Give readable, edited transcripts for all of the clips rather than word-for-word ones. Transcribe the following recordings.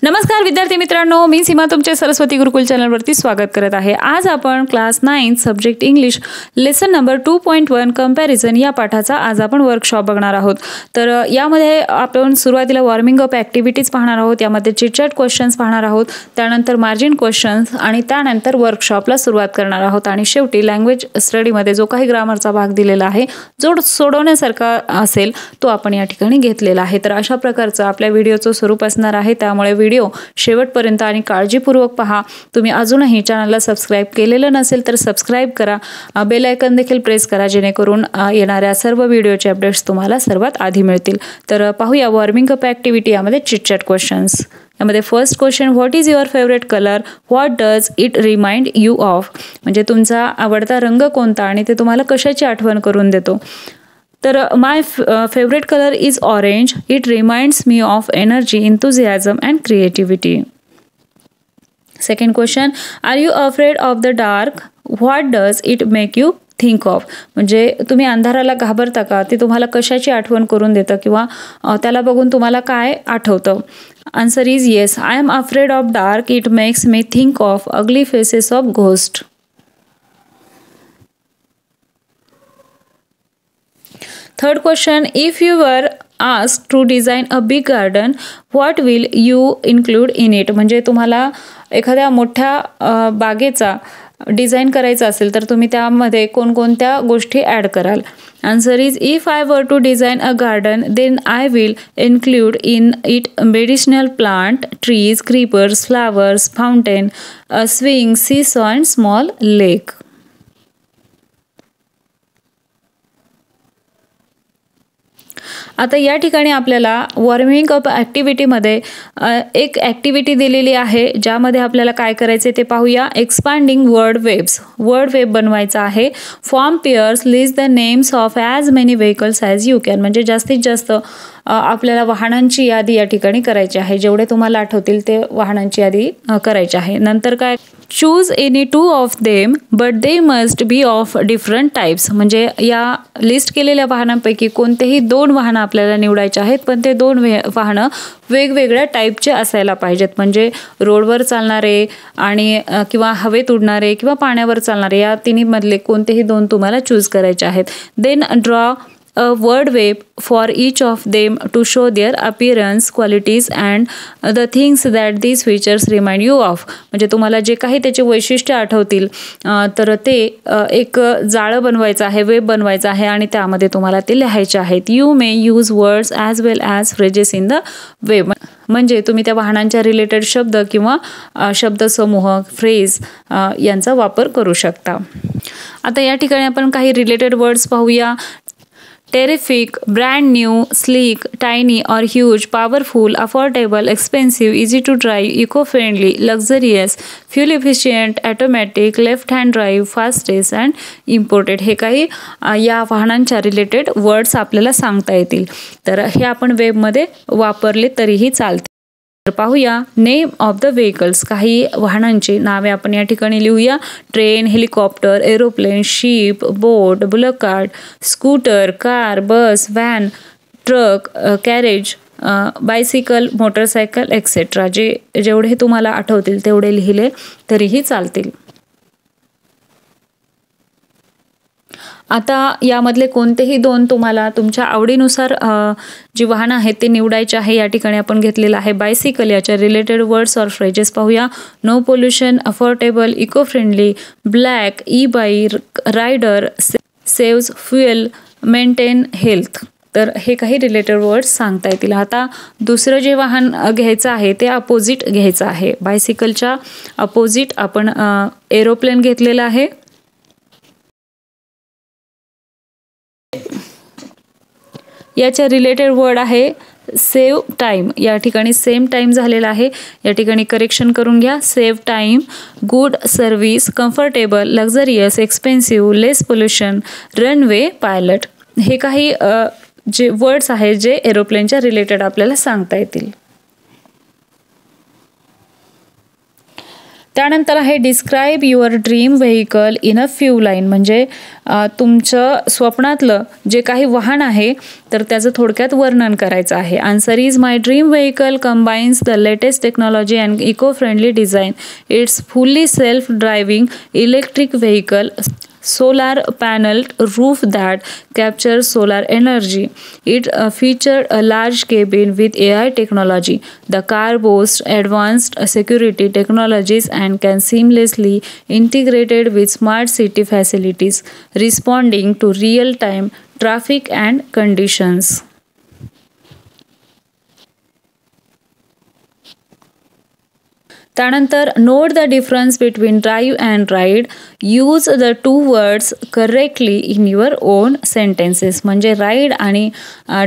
नमस्कार विद्यार्थी मित्रांनो, मी सीमा तुमचे सरस्वती गुरुकुल चॅनलवरती स्वागत करत आहे। आज आपण class 9 subject English lesson number 2.1 comparison या पाठाचा आज आपण वर्कशॉप बघणार आहोत। तर यामध्ये आपण सुरुवातीला वॉर्मिंग अप ॲक्टिव्हिटीज पाहणार आहोत, यामध्ये चिटचॅट क्वेश्चन्स पाहणार आहोत, त्यानंतर मार्जिन क्वेश्चन्स आणि त्यानंतर वर्कशॉपला सुरुवात करणार आहोत आणि शेवटी लँग्वेज स्टडीमध्ये जो काही ग्रामरचा भाग दिलेला आहे जो सोडवण्यासारखा असेल तो आपण या ठिकाणी घेतलेला आहे। तर अशा प्रकारचं आपल्या व्हिडिओचं स्वरूप असणार आहे, त्यामुळे व्हिडिओ शेवटपर्यंत आणि काळजीपूर्वक पहा। तुम्ही अजूनही चॅनलला सबस्क्राइब केलेलं नसेल तर सबस्क्राइब करा, बेल आयकॉन देखील प्रेस करा जेणेकरून येणाऱ्या सर्व व्हिडिओचे अपडेट्स तुम्हाला सर्वात आधी मिळतील। तर पाहूया वॉर्मिंग अप ॲक्टिव्हिटी यामध्ये चिटचॅट क्वेश्चन्स। यामध्ये first question, what is your favourite colour, what does it remind you of, म्हणजे तुमचा आवडता रंग कोणता आणि ते तुम्हाला कशाची आठवण करून देतो। तर my favourite colour is orange, it reminds me of energy, enthusiasm and creativity. Second question, are you afraid of the dark, what does it make you think of, म्हणजे तुम्ही अंधाराला घाबरता का, ते तुम्हाला कशाची आठवण करून देतं किंवा त्याला बघून तुम्हाला काय आठवतं। Answer is yes, I am afraid of dark, it makes me think of ugly faces of ghost. Third question, if you were asked to design a big garden, what will you include in it, म्हणजे तुम्हाला एखाद्या मोठ्या बागेचा design करायचा असेल तर तुम्ही त्यामध्ये कोणकोणत्या गोष्टी ॲड कराल। Answer is, if I were to design a garden then I will include in it medicinal plant, trees, creepers, flowers, fountain, swing, seesaw and small lake. आता या ठिकाणी आपल्याला वॉर्मिंग अप ॲक्टिव्हिटीमध्ये एक ॲक्टिव्हिटी दिलेली आहे ज्यामध्ये आपल्याला काय करायचे ते पाहूया। एक्सपांडिंग वर्ड वेब बनवायचा आहे। Form pairs, list the names of as many vehicles as you can, म्हणजे जास्तीत जास्त आपल्याला वाहनांची यादी या ठिकाणी करायची आहे, जेवढे तुम्हाला आठवतील ते वाहनांची यादी करायची आहे। नंतर काय, choose any two of them but they must be of different types, म्हणजे या लिस्ट केलेल्या वाहनांपैकी कोणतेही दोन वाहनं आपल्याला निवडायचे आहेत, पण ते दोन वाहनं वेगवेगळ्या टाईपचे असायला पाहिजेत, म्हणजे रोडवर चालणारे आणि किंवा हवेत उडणारे किंवा पाण्यावर चालणारे, या तिन्हीमधले कोणतेही दोन तुम्हाला चूज करायचे आहेत। Then draw a word web for each of them to show their appearance, qualities and the things that these features remind you of, म्हणजे तुम्हाला जे काही त्याचे वैशिष्ट्य आठवतील तर ते एक जाळं बनवायचं आहे, वेब बनवायचं आहे आणि त्यामध्ये तुम्हाला ते लिहायचे आहेत। You may use words as well as phrases in the web, म्हणजे तुम्ही त्या वाहनांच्या रिलेटेड शब्द किंवा शब्दसमूह, फ्रेज यांचा वापर करू शकता। आता या ठिकाणी आपण काही रिलेटेड वर्ड्स पाहूया। Terrific, brand new, sleek, tiny और huge, powerful, affordable, expensive, easy to drive, eco friendly, luxurious, fuel efficient, automatic, left hand drive, fastest and imported, हे काही या वाहनांच्या रिलेटेड वर्ड्स आपल्याला सांगता येतील। तर हे आपण वेबमध्ये वापरले तरीही चालते। तर पाहूया नेम ऑफ द व्हेकल्स, काही वाहनांची नावे आपण या ठिकाणी लिहूया। Train, helicopter, aeroplane, ship, boat, bullock cart, scooter, car, bus, van, truck, carriage, bicycle, motorcycle etcetera, जेवढे तुम्हाला आठवतील तेवढे लिहिले तरीही चालतील। आता यामधले कोणतेही दोन तुम्हाला तुमच्या आवडीनुसार जी वाहनं आहेत ते निवडायचे आहे। या ठिकाणी आपण घेतलेलं आहे बायसिकल, याच्या रिलेटेड वर्ड्स और फ्रेजेस पाहूया। No pollution, affordable, eco friendly, black, e bike, rider, saves fuel, maintain health, तर हे काही रिलेटेड वर्ड्स सांगता येतील। आता दुसरं जे वाहन घ्यायचं आहे ते अपोजिट घ्यायचं आहे। बायसिकलच्या अपोजिट आपण एरोप्लेन घेतलेलं आहे। याच्या रिलेटेड वर्ड आहे सेव्ह टाईम, या ठिकाणी सेम टाईम झालेला आहे, या ठिकाणी करेक्शन करून घ्या। Save time, good service, comfortable, luxurious, expensive, less pollution, runway, pilot, हे काही जे वर्ड्स आहेत जे एरोप्लेनच्या रिलेटेड आपल्याला सांगता येतील। त्यानंतर आहे describe your dream vehicle in a few line, म्हणजे तुमचं स्वप्नातलं जे काही वाहन आहे तर त्याचं थोडक्यात वर्णन करायचं आहे. Answer is my dream vehicle combines the latest technology and eco friendly design. It's fully self driving electric vehicle, solar paneled roof that captures solar energy. It featured a large cabin with AI technology. The car boasts advanced security technologies and can seamlessly integrated with smart city facilities, responding to real-time traffic and conditions. त्यानंतर note the difference between drive and ride. Use the two words correctly in your on sentences, म्हणजे ride आणि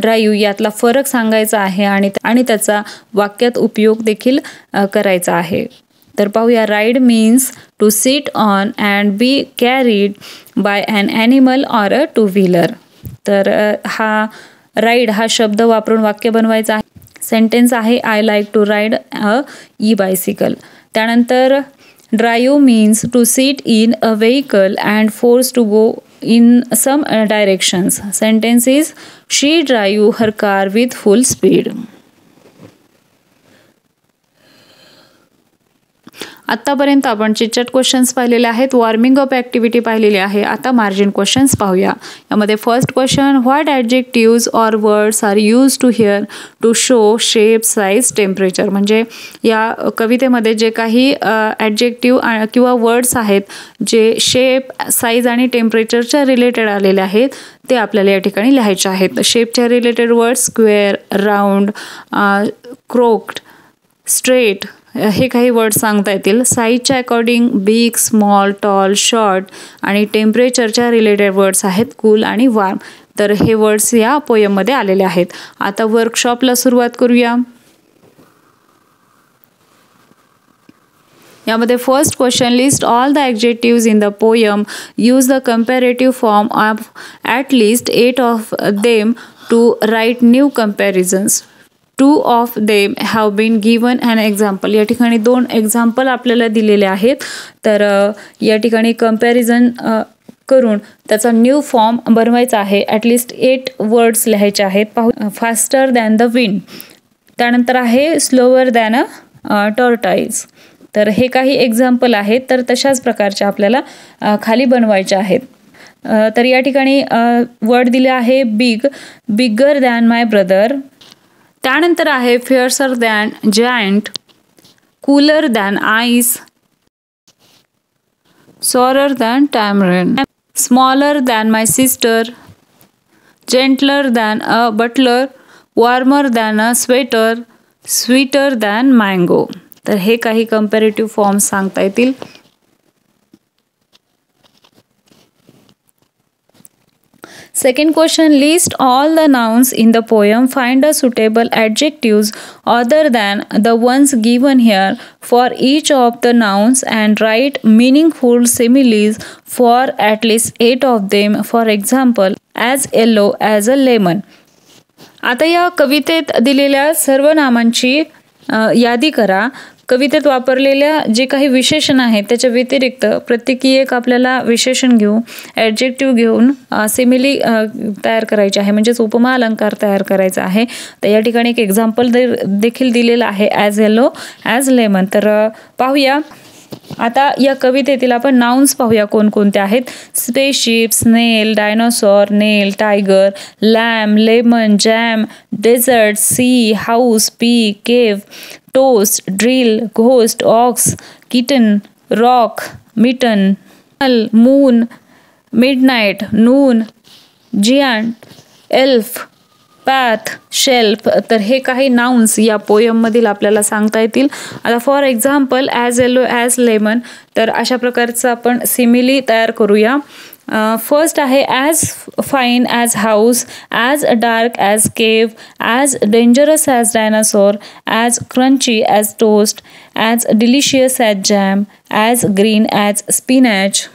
drive यातला फरक सांगायचा आहे आणि त्याचा वाक्यात उपयोग देखील करायचा आहे. तर पाहूया. Ride means to sit on and be carried by an an animal or a two. Wheeler हा राईड हा शब्द वापरून वाक्य बनवायचं आहे. सेंटेन्स आहे I like to ride a e bicycle. त्यानंतर drive means to sit in a vehicle and force to go in some directions. Sentence is she drive her car with full speed. आत्तापर्यंत आपण chitchat questions पाहिलेले आहेत, warming up activity पाहिलेली आहे. आता margin questions पाहूया. यामध्ये first question, what adjectives or words are use to here to show shape size temperature, म्हणजे या कवितेमध्ये जे काही ॲडजेक्टिव्ह किंवा वर्ड्स आहेत जे शेप साईज आणि टेम्परेचरच्या रिलेटेड आलेले आहेत ते आपल्याला या ठिकाणी लिहायचे आहेत. शेपच्या related words square, round, crooked, straight हे काही वर्ड्स सांगता येतील. साईजच्या according big, small, tall, short आणि टेम्परेचरच्या रिलेटेड वर्ड्स आहेत कूल आणि वार्म. तर हे वर्ड्स या पोयममध्ये आलेले आहेत. आता वर्कशॉपला सुरुवात करूया. यामध्ये first question, list all the adjectives in the poem. Use the comparative form of at least 8 of them to write new comparisons. 2 of them have been given an example. या ठिकाणी 2 एक्झाम्पल आपल्याला दिलेले आहेत. तर या ठिकाणी कंपॅरिझन करून त्याचा न्यू फॉर्म बनवायचा आहे. ॲटलिस्ट 8 वर्ड्स लिहायचे आहेत. पाहू. Faster than the wind. त्यानंतर आहे स्लोवर दॅन अ टॉर्टाईज. तर हे काही एक्झाम्पल आहेत. तर तशाच प्रकारचे आपल्याला खाली बनवायचे आहेत. तर या ठिकाणी वर्ड दिले आहे big, bigger than my brother. त्यानंतर आहे fiercer than giant, cooler than ice, sourer than tamarind, smaller than my sister, gentler than a butler, warmer than a sweater, sweeter than mango. तर हे काही कंपॅरेटिव्ह फॉर्म्स सांगता येतील. Second question, list all the nouns in the poem. Find a suitable adjectives other than the ones given here for each of the nouns and write meaningful similes for at least 8 of them. For example, as yellow as a lemon. आता या कवितेत दिलेल्या सर्व नामांची यादी करा. कवितेत वापरलेल्या जे काही विशेषण आहेत त्याच्या व्यतिरिक्त प्रत्येकी एक आपल्याला विशेषण घेऊ, ॲडजेक्टिव्ह घेऊन सिमिली तयार करायचे आहे, म्हणजेच उपमा अलंकार तयार करायचा आहे. तर या ठिकाणी एक एक्झाम्पल देखील दिलेलं आहे, ॲज येलो ॲज लेमन. तर पाहूया. आता या कवितेतील आपण नाउन्स पाहूया कोणकोणते आहेत. Spaceship, snail, dinosaur, nail, tiger, lamb, lemon, jam, desert, sea, house, pea, cave, toast, drill, ghost, ox, kitten, rock, mitten, moon, midnight, noon, giant, elf, path, shelf. तर हे काही नाउन्स या पोयममधील आपल्याला सांगता येतील. आता for example as yellow as lemon. तर अशा प्रकारचं आपण सिमिली तयार करूया. फर्स्ट आहे as fine as house, as dark as cave, as dangerous as dinosaur, as crunchy as toast, as delicious as jam, as green as spinach,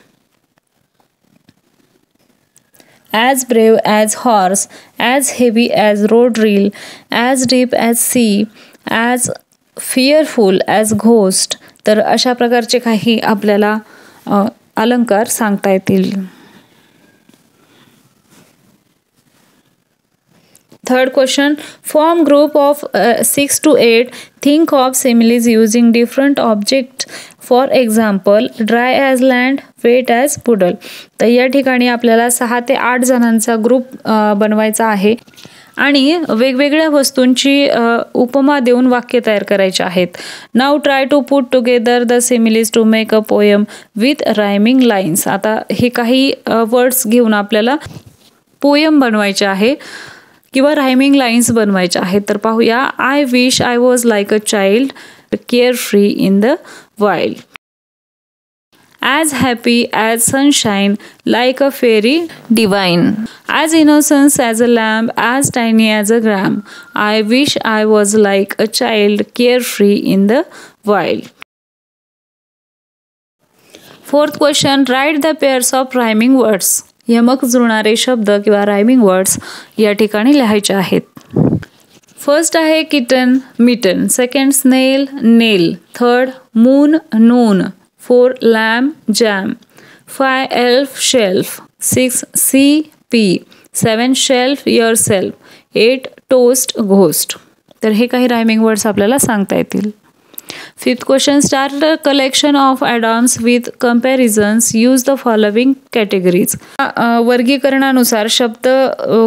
as brave as horse, as heavy as road reel, as deep as sea, as fearful as ghost, तर अशा प्रकारचे काही आपल्याला अलंकार सांगता येतील. Third question, form group of 6 to 8. Think of similes using different objects. For example, dry as land, wet as puddle. तर या ठिकाणी आपल्याला 6 ते 8 जणांचा ग्रुप बनवायचा आहे आणि वेगवेगळ्या वस्तूंची उपमा देऊन वाक्य तयार करायचे आहेत. Now try to put together the similes to make a poem with rhyming lines. आता हे काही वर्ड्स घेऊन आपल्याला पोएम बनवायचे आहे किंवा रायमिंग लाईन्स बनवायच्या आहेत. तर पाहूया. I wish I was like a child care free in the wild. As happy as sunshine, like a fairy divine. As innocent as a lamb, as tiny as a gram. I wish I was like a child, carefree in the wild. Fourth question, write the pairs of rhyming words. यमक जुळणारे शब्द किंवा rhyming words या ठिकाणी लिहायचे आहेत. First आहे kitten, mitten. Second snail, nail. Third moon, noon. 4 lamb, jam. 5 elf, shelf. 6 sea, pea. 7 shelf, yourself. 8 toast, ghost. तर हे काही रायमिंग वर्ड्स आपल्याला सांगता येतील. Fifth question, start a collection of atoms with comparisons. Use the following categories. वर्गीकरणानुसार शब्द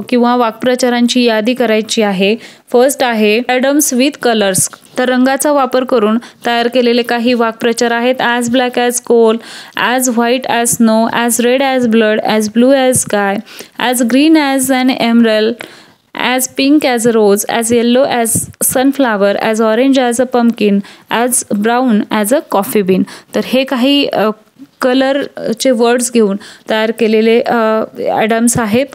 किंवा वाक्प्रचारांची यादी करायची आहे. फर्स्ट आहे ॲडम्स विथ कलर्स. तर रंगाचा वापर करून तयार केलेले काही वाक्प्रचार आहेत. As black as coal, as white as snow, as red as blood, as blue as sky, as green as an emerald, as pink as a rose, as yellow as sunflower, as orange as a pumpkin, as brown as a coffee bean. तर हे काही कलरचे words घेऊन तयार केलेले idioms आहेत.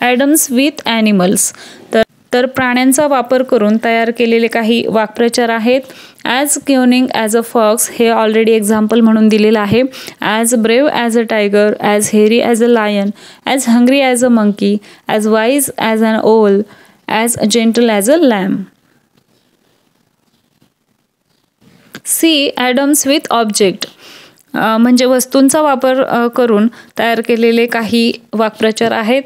Idioms with animals. तर प्राण्यांचा वापर करून तयार केलेले काही वाक्प्रचार आहेत. As cunning as a fox, हे ऑलरेडी एक्झाम्पल म्हणून दिलेलं आहे. As brave as a tiger, as hairy as a lion, as hungry as a monkey, as wise as an owl, as gentle as a lamb. C idioms with object, म्हणजे वस्तूंचा वापर करून तयार केलेले काही वाक्प्रचार आहेत.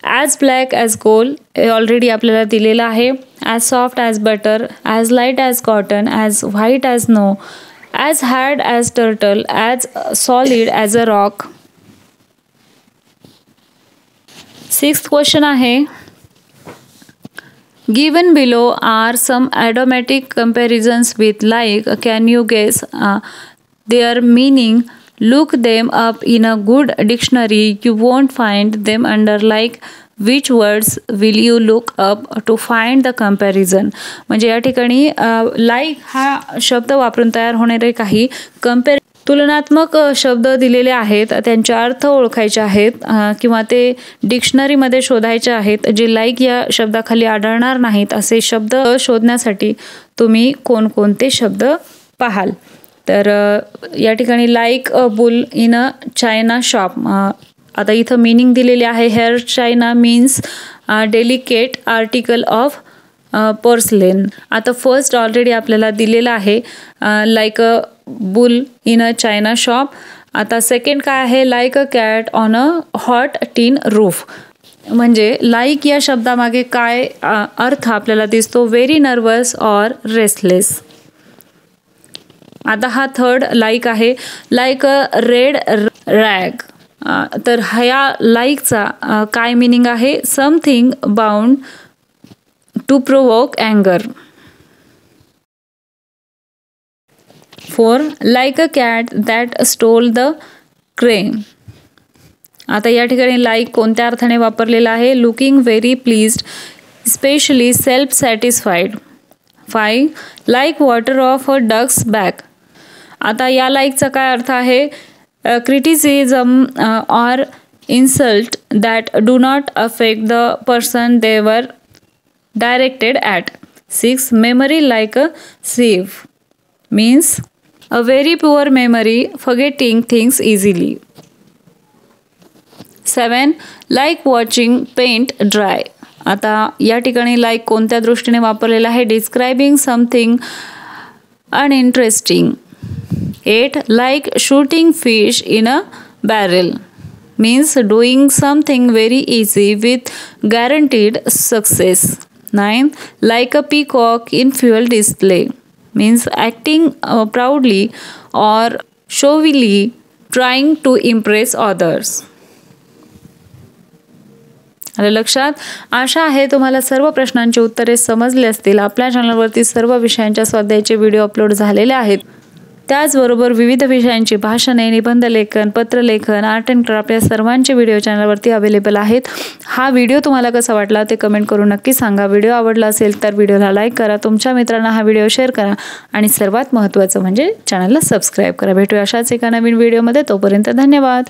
ॲज ब्लॅक ॲज कोल, हे ऑलरेडी आपल्याला दिलेलं आहे. As soft as butter, as light as cotton, as white as snow, as hard as turtle, as solid as a rock. Sixth question आहे, given below are some idiomatic comparisons with like. Can you guess their meaning? Look them up in a good dictionary. You won't find them under like. Which words will you look up to find the comparison? म्हणजे या ठिकाणी like हा शब्द वापरून तयार होणारे काही तुलनात्मक शब्द दिलेले आहेत. त्यांचे अर्थ ओळखायचे आहेत किंवा ते डिक्शनरीमध्ये शोधायचे आहेत. जे लाईक या शब्दाखाली आढळणार नाहीत असे शब्द शोधण्यासाठी तुम्ही कोणकोणते शब्द पाहाल. तर या ठिकाणी like a bull in a China shop. आता इथं मीनिंग दिलेले आहे. Hair China means delicate article of porcelain. आता फर्स्ट ऑलरेडी आपल्याला दिलेला आहे like a bull in a China shop. आता सेकंड काय आहे? Like a cat on a hot tin roof. म्हणजे लाईक या शब्दामागे काय अर्थ आपल्याला दिसतो? Very nervous or restless. आता हा थर्ड लाईक आहे. Like a red rag. तर ह्या लाईकचा काय मिनिंग आहे? समथिंग बाउंड टू प्रोवोक अँगर. 4 like a cat that stole the crane. आता या ठिकाणी लाईक कोणत्या अर्थाने वापरलेला आहे? Looking very pleased, specially self satisfied. 5 like water off a duck's back. आता या लाईकचा काय अर्थ आहे? Criticism or insult that do not affect the person they were directed at. 6 memory like a sieve means a very poor memory, forgetting things easily. 7 like watching paint dry. आता या ठिकाणी like कोणत्या दृष्टीने वापरलेला आहे? Describing something uninteresting. 8. Like shooting fish in a barrel means doing something very easy with guaranteed success. 9. Like a peacock in fuel display means acting proudly or showily trying to impress others. आलं लक्षात? आशा आहे तुम्हाला सर्व प्रश्नांची उत्तरे समजली असतील. आपल्या चॅनलवरती सर्व विषयांच्या स्वाध्यायाचे व्हिडिओ अपलोड झालेले आहेत. त्याचबरोबर विविध विषयांची भाषणे, निबंध लेखन, पत्रलेखन, आर्ट अँड क्राफ्ट या सर्वांचे व्हिडिओ चॅनलवरती अवेलेबल आहेत. हा व्हिडिओ तुम्हाला कसा वाटला ते कमेंट करून नक्की सांगा. व्हिडिओ आवडला असेल तर व्हिडिओला लाईक करा, तुमच्या मित्रांना हा व्हिडिओ शेअर करा आणि सर्वात महत्त्वाचं म्हणजे चॅनलला सबस्क्राईब करा. भेटूया अशाच एका नवीन व्हिडिओमध्ये. तोपर्यंत धन्यवाद.